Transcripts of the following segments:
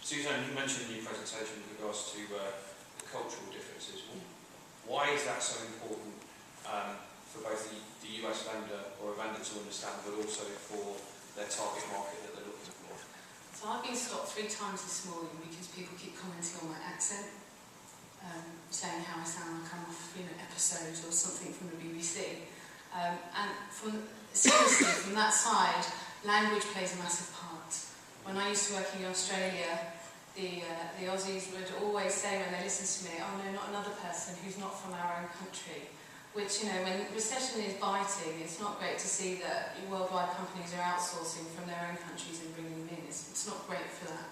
Susanne, you mentioned in your presentation with regards to the cultural differences. Why is that so important for both the US vendor or a vendor to understand, but also for their target market that they're looking for? So I've been stopped 3 times this morning because people keep commenting on my accent, saying how I sound like I'm off episodes or something from the BBC. And seriously, from that side, language plays a massive part. When I used to work in Australia, the Aussies would always say when they listened to me, oh no, not another person who's not from our own country. Which, when recession is biting, it's not great to see that worldwide companies are outsourcing from their own countries and bringing them in. It's not great for that.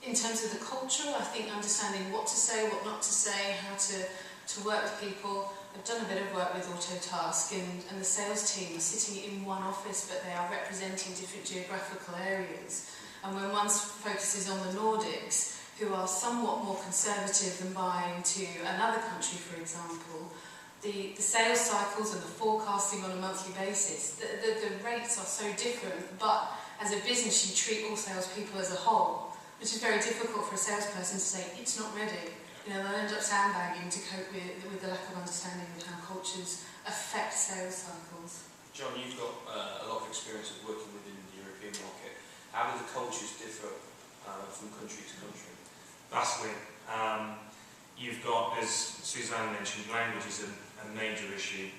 In terms of the culture, I think understanding what to say, what not to say, how to work with people. I've done a bit of work with Autotask, and the sales team are sitting in one office, but they are representing different geographical areas. And when one focuses on the Nordics, who are somewhat more conservative than buying to another country, for example, the sales cycles and the forecasting on a monthly basis, the rates are so different, but as a business you treat all salespeople as a whole, which is very difficult for a salesperson to say, it's not ready. They'll end up sandbagging to cope with the lack of understanding of how cultures affect sales cycles. John, you've got a lot of experience of working within the European market. How do the cultures differ from country to country? Vastly. You've got, as Susanne mentioned, language is a major issue.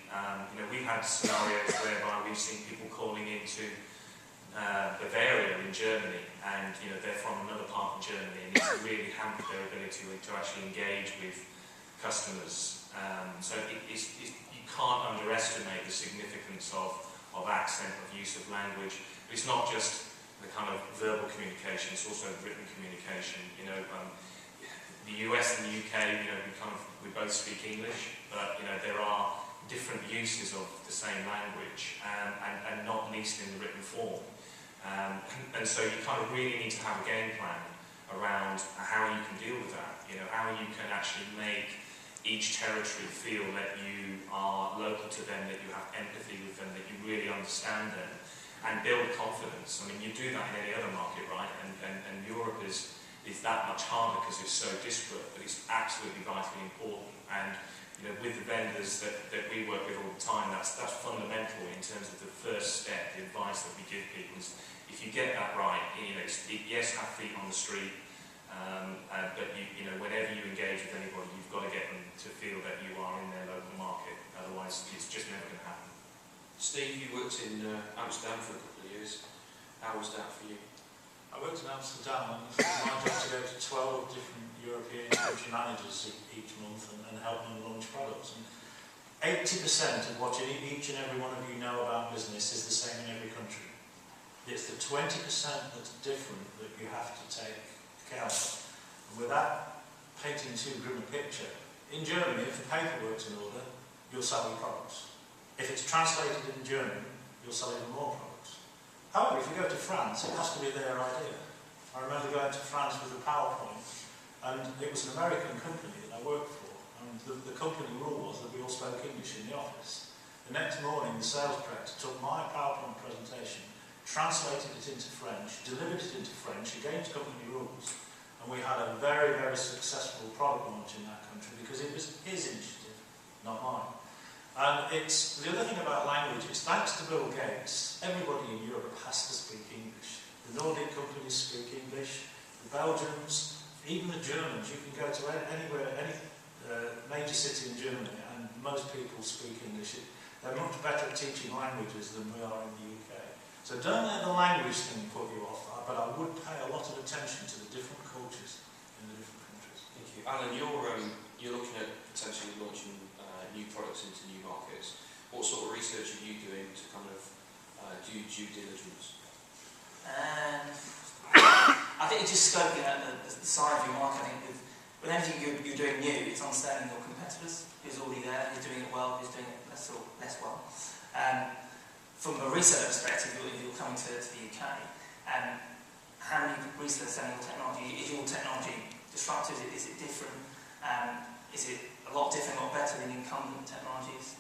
We've had scenarios whereby we've seen people calling into Bavaria in Germany, and they're from another part of Germany, and it's really hampered their ability to actually engage with customers. So you can't underestimate the significance of accent, of use of language. But it's not just the kind of verbal communication; it's also written communication. The US and the UK, we both speak English, but there are different uses of the same language, and not least in the written form. And so you kind of really need to have a game plan around how you can deal with that. How you can actually make each territory feel that you are local to them, that you have empathy with them, that you really understand them, and build confidence. I mean, you do that in any other market, right? And Europe is that much harder because it's so disparate, but it's absolutely vitally important. And with the vendors that we work with all the time, that's fundamental in terms of the first step, the advice that we give people is, if you get that right, yes, have feet on the street, but whenever you engage with anybody, you've got to get them to feel that you are in their local market. Otherwise, it's just never going to happen. Steve, you worked in Amsterdam for a couple of years. How was that for you? I worked in Amsterdam, and it was my job to go to 12 different European country managers each month and help them launch products. And 80% of what each and every one of you know about business is the same in every country. It's the 20% that's different that you have to take account of. And without painting too grim a picture, in Germany, if the paperwork's in order, you'll sell your products. If it's translated in German, you'll sell even more products. However, if you go to France, it has to be their idea. I remember going to France with a PowerPoint, and it was an American company that I worked for, and the company rule was that we all spoke English in the office. The next morning, the sales director took my PowerPoint presentation, translated it into French, delivered it into French against company rules, and we had a very, very successful product launch in that country because it was his initiative, not mine. And it's the other thing about language, it's thanks to Bill Gates, everybody in Europe has to speak English. The Nordic companies speak English, the Belgians, even the Germans. You can go to anywhere, any major city in Germany, and most people speak English. They're much better at teaching languages than we are in the UK. So don't let the language thing put you off, but I would pay a lot of attention to the different cultures in the different countries. Thank you. Alan, you're looking at potentially launching new products into new markets. What sort of research are you doing to kind of do due diligence? I think it's just scoping out the size of your market. I think with anything you're doing new, it's understanding your competitors, who's already there, who's doing it well, who's doing it less well. From a reseller perspective, if you're coming to the UK, how many resellers selling your technology? Is your technology disruptive? Is it different? Is it a lot different, a lot better than incumbent technologies?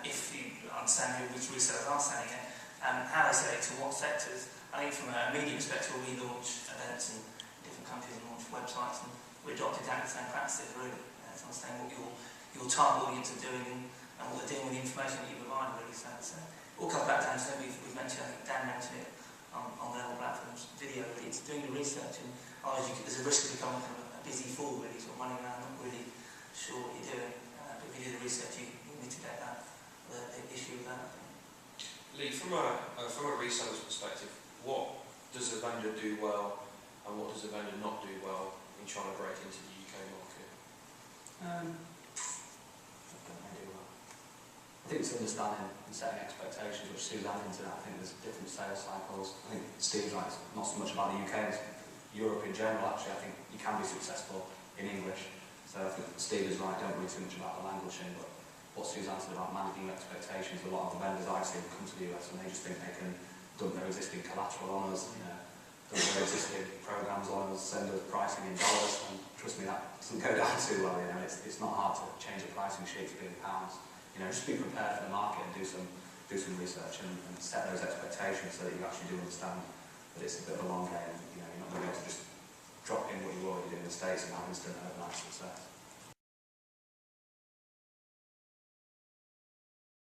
If you understand which resellers are selling it, how they sell it, to what sectors. I think from a media perspective, we launch events in different countries and launch websites, and we adopted exactly the same practices really, to understand what your target audience are doing and what they're doing with the information that you provide really. So it all comes back down to something we've mentioned, I think Dan mentioned it on the other platforms, video really. It's doing the research, and there's a risk of becoming kind of a busy fool really, sort of running around not really sure what you're doing. But if you do the research, you mitigate the issue with that. Lee, from a reseller's perspective, what does a vendor do well and what does a vendor not do well in trying to break into the UK market? I think it's understanding and setting expectations, which Susanne hinted at. I think there's different sales cycles. I think Steve's right, it's not so much about the UK, it's Europe in general actually. I think you can be successful in English. So I think Steve is right, don't worry too much about the language thing, but what Susanne said about managing expectations, a lot of the vendors I've seen come to the US and they just think they can dump their existing collateral on us, dump their existing programs on us, send us pricing in dollars, and trust me, that doesn't go down too well. It's not hard to change a pricing sheet to be in pounds. Just be prepared for the market and do some research and set those expectations so that you actually do understand that it's a bit of a long game. You're not going to be able to just drop in what you already do in the States and have instant overnight success.